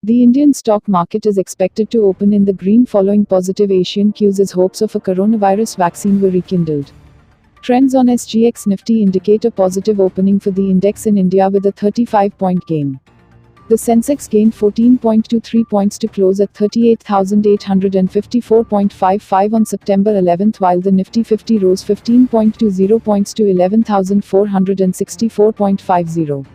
The Indian stock market is expected to open in the green following positive Asian cues as hopes of a coronavirus vaccine were rekindled. Trends on SGX Nifty indicate a positive opening for the index in India with a 35-point gain. The Sensex gained 14.23 points to close at 38,854.55 on September 11, while the Nifty 50 rose 15.20 points to 11,464.50.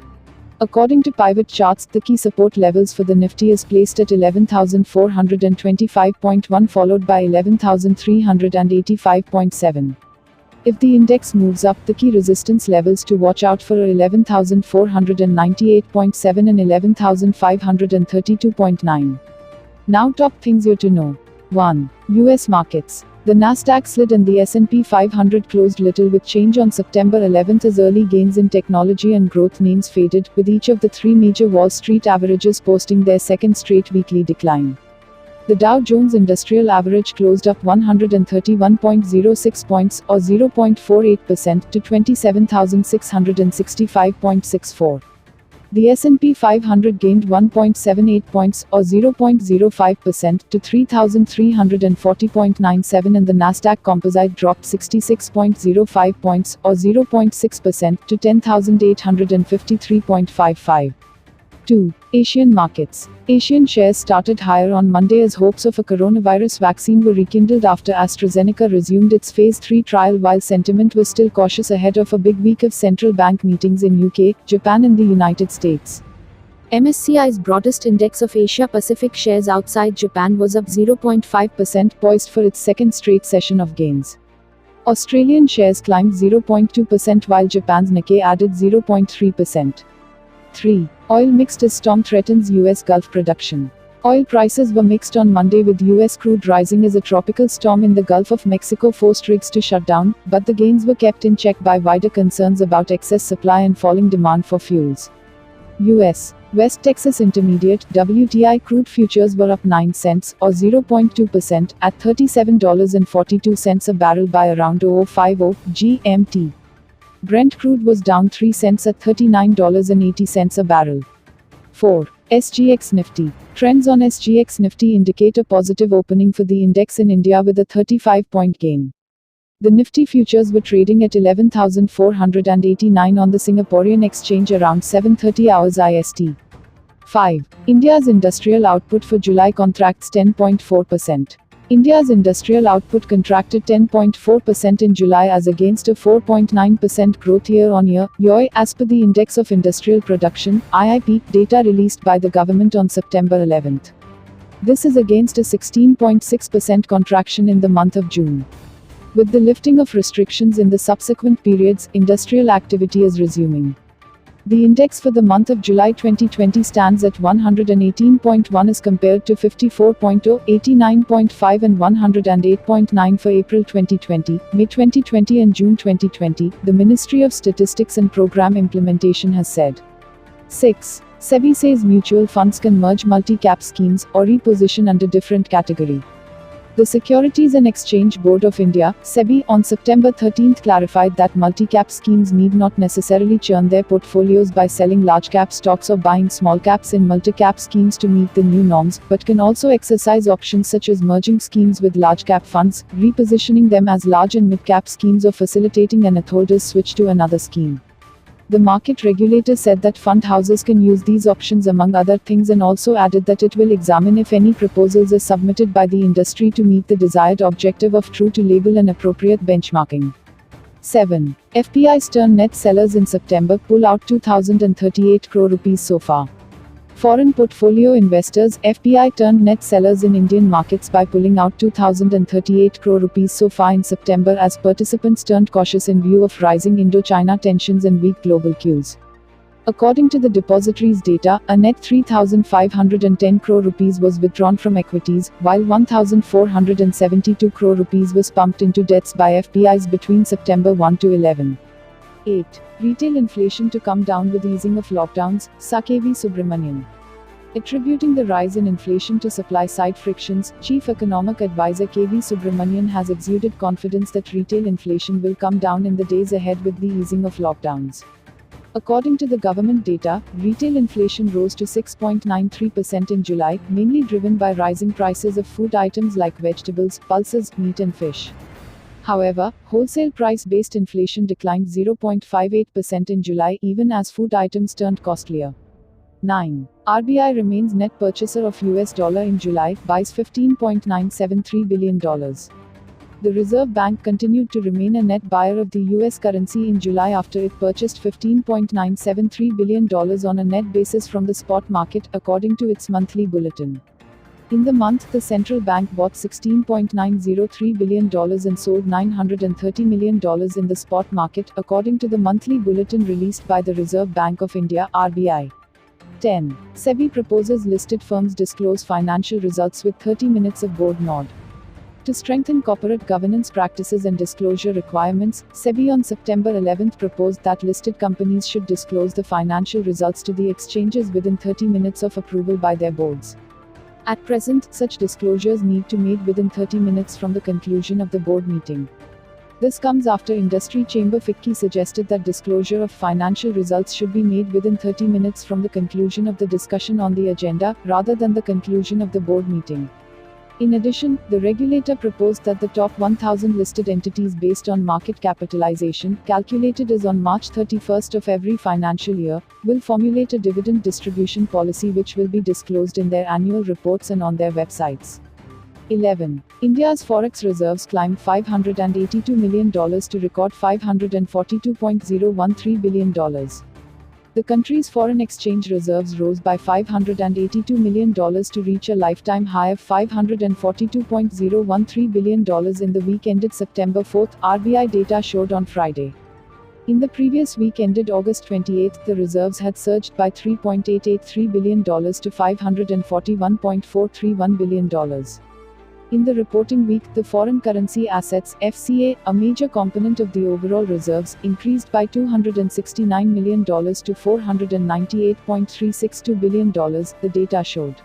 According to Pivot Charts, the key support levels for the Nifty is placed at 11,425.1 followed by 11,385.7. If the index moves up, the key resistance levels to watch out for are 11,498.7 and 11,532.9. Now top things you to know. 1. US markets. The Nasdaq slid and the S&P 500 closed little with change on September 11 as early gains in technology and growth names faded, with each of the three major Wall Street averages posting their second straight weekly decline. The Dow Jones Industrial Average closed up 131.06 points, or 0.48%, to 27,665.64. The S&P 500 gained 1.78 points, or 0.05%, to 3,340.97 and the Nasdaq Composite dropped 66.05 points, or 0.6%, to 10,853.55. 2. Asian markets. Asian shares started higher on Monday as hopes of a coronavirus vaccine were rekindled after AstraZeneca resumed its Phase 3 trial while sentiment was still cautious ahead of a big week of central bank meetings in UK, Japan and the United States. MSCI's broadest index of Asia-Pacific shares outside Japan was up 0.5%, poised for its second straight session of gains. Australian shares climbed 0.2% while Japan's Nikkei added 0.3%. 3. Oil mixed as storm threatens US Gulf production. Oil prices were mixed on Monday with US crude rising as a tropical storm in the Gulf of Mexico forced rigs to shut down, but the gains were kept in check by wider concerns about excess supply and falling demand for fuels. US West Texas Intermediate WTI crude futures were up 9 cents, or 0.2%, at $37.42 a barrel by around 0050 GMT. Brent crude was down 3 cents at $39.80 a barrel. 4. SGX Nifty. Trends on SGX Nifty indicate a positive opening for the index in India with a 35-point gain. The Nifty futures were trading at 11,489 on the Singaporean exchange around 7:30 hours IST. 5. India's industrial output for July contracts 10.4%. India's industrial output contracted 10.4% in July as against a 4.9% growth year-on-year, YoY, as per the Index of Industrial Production, IIP, data released by the government on September 11. This is against a 16.6% contraction in the month of June. With the lifting of restrictions in the subsequent periods, industrial activity is resuming. The index for the month of July 2020 stands at 118.1 as compared to 54.0, 89.5 and 108.9 for April 2020, May 2020 and June 2020, the Ministry of Statistics and Program Implementation has said. 6. SEBI says mutual funds can merge multi-cap schemes, or reposition under different category. The Securities and Exchange Board of India, SEBI, on September 13 clarified that multi-cap schemes need not necessarily churn their portfolios by selling large-cap stocks or buying small caps in multi-cap schemes to meet the new norms, but can also exercise options such as merging schemes with large-cap funds, repositioning them as large and mid-cap schemes or facilitating an holder's switch to another scheme. The market regulator said that fund houses can use these options among other things and also added that it will examine if any proposals are submitted by the industry to meet the desired objective of true to label and appropriate benchmarking. 7. FPI's turn net sellers in September pull out 2,038 crore rupees so far. Foreign portfolio investors, FPI turned net sellers in Indian markets by pulling out 2,038 crore rupees so far in September as participants turned cautious in view of rising Indo-China tensions and weak global cues. According to the depository's data, a net 3,510 crore rupees was withdrawn from equities, while 1,472 crore rupees was pumped into debts by FPIs between September 1 to 11. 8. Retail inflation to come down with easing of lockdowns, K.V. Subramanian. Attributing the rise in inflation to supply-side frictions, Chief Economic Advisor K.V. Subramanian has exuded confidence that retail inflation will come down in the days ahead with the easing of lockdowns. According to the government data, retail inflation rose to 6.93% in July, mainly driven by rising prices of food items like vegetables, pulses, meat and fish. However, wholesale price-based inflation declined 0.58% in July even as food items turned costlier. 9. RBI remains net purchaser of US dollar in July, buys $15.973 billion. The Reserve Bank continued to remain a net buyer of the US currency in July after it purchased $15.973 billion on a net basis from the spot market, according to its monthly bulletin. In the month, the central bank bought $16.903 billion and sold $930 million in the spot market, according to the monthly bulletin released by the Reserve Bank of India (RBI). 10. SEBI proposes listed firms disclose financial results with 30 minutes of board nod. To strengthen corporate governance practices and disclosure requirements, SEBI on September 11 proposed that listed companies should disclose the financial results to the exchanges within 30 minutes of approval by their boards. At present, such disclosures need to be made within 30 minutes from the conclusion of the board meeting. This comes after industry chamber FICCI suggested that disclosure of financial results should be made within 30 minutes from the conclusion of the discussion on the agenda, rather than the conclusion of the board meeting. In addition, the regulator proposed that the top 1,000 listed entities based on market capitalization, calculated as on March 31 of every financial year, will formulate a dividend distribution policy which will be disclosed in their annual reports and on their websites. 11. India's forex reserves climbed $582 million to record $542.013 billion. The country's foreign exchange reserves rose by $582 million to reach a lifetime high of $542.013 billion in the week ended September 4, RBI data showed on Friday. In the previous week ended August 28, the reserves had surged by $3.883 billion to $541.431 billion. In the reporting week, the foreign currency assets, FCA, a major component of the overall reserves, increased by $269 million to $498.362 billion, the data showed.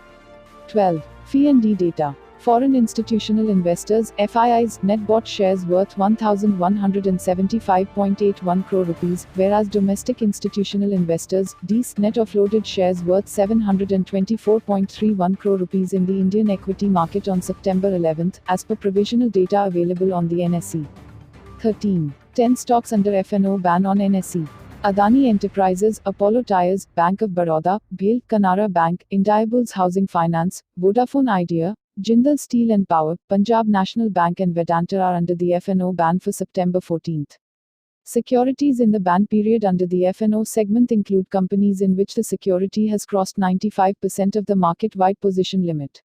12. F&D data. Foreign institutional investors, FIIs, net bought shares worth 1,175.81 crore rupees, whereas domestic institutional investors, DIIs, net offloaded shares worth 724.31 crore rupees in the Indian equity market on September 11, as per provisional data available on the NSE. 13. 10 stocks under F&O ban on NSE. Adani Enterprises, Apollo Tyres, Bank of Baroda, BHEL, Canara Bank, Indiabulls Housing Finance, Vodafone Idea, Jindal Steel and Power, Punjab National Bank and Vedanta are under the F&O ban for September 14. Securities in the ban period under the F&O segment include companies in which the security has crossed 95% of the market-wide position limit.